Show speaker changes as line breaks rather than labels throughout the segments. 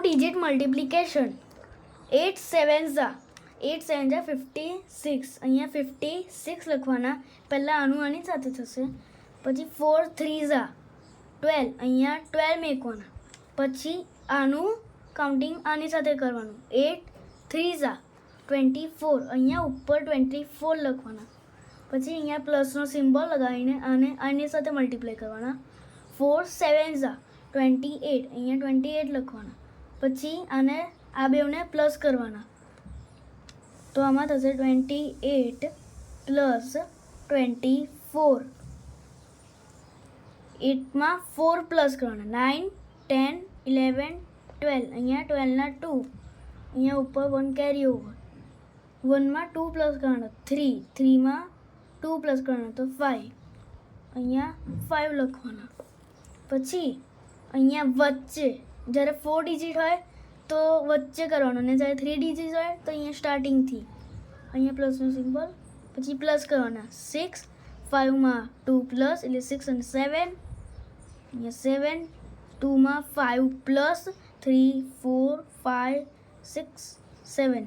digit multiplication. 8 7s are 56. અહીંયા 56 લખવાના. પહેલાં આનું આની સાથે થશે. પછી 4 3s are 12. અહીંયા 12 મેકવાના. પછી આનું કાઉન્ટિંગ આની સાથે કરવાનું. 8 3s are 24. અહીંયા ઉપર 24 લખવાના. પછી અહીંયા પ્લસનો સિમ્બોલ લગાવીને આને આની સાથે મલ્ટીપ્લાય કરવાના. 4 7s are 28. અહીંયા 28 લખવાના. પછી આને આ બેવને પ્લસ કરવાના. તો આમાં થશે 28 પ્લસ 24. 8માં 4 પ્લસ કરવાના. 9 10 11 12. અહીંયા 12ના 2. અહીંયા ઉપર 1 કેરી ઓવર. 1માં 2 પ્લસ કરવાના. 3 3માં 2 પ્લસ કરવાના તો 5. અહીંયા 5 લખવાના. પછી અહીંયા વચ્ચે જ્યારે 4 ડિજિટ હોય તો વચ્ચે કરવાનું, અને જ્યારે 3 ડિજિટ હોય તો અહીંયા સ્ટાર્ટિંગથી અહીંયા પ્લસનો સિમ્બોલ, પછી પ્લસ કરવાના. 6 5માં 2 પ્લસ એટલે 6 અને 7. અહીંયા 7 2માં 5 પ્લસ 3 4 5 6 7.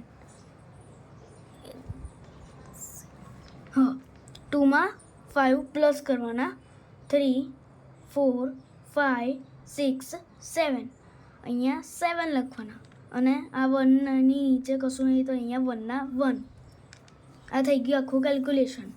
હા, 2માં 5 પ્લસ કરવાના. 3 4 5 6 7. અહીંયા 7 લખવાના. અને આ 1ની નીચે કશું નહીં તો અહીંયા 1ના 1. આ થઈ ગયું આખું કેલ્ક્યુલેશન.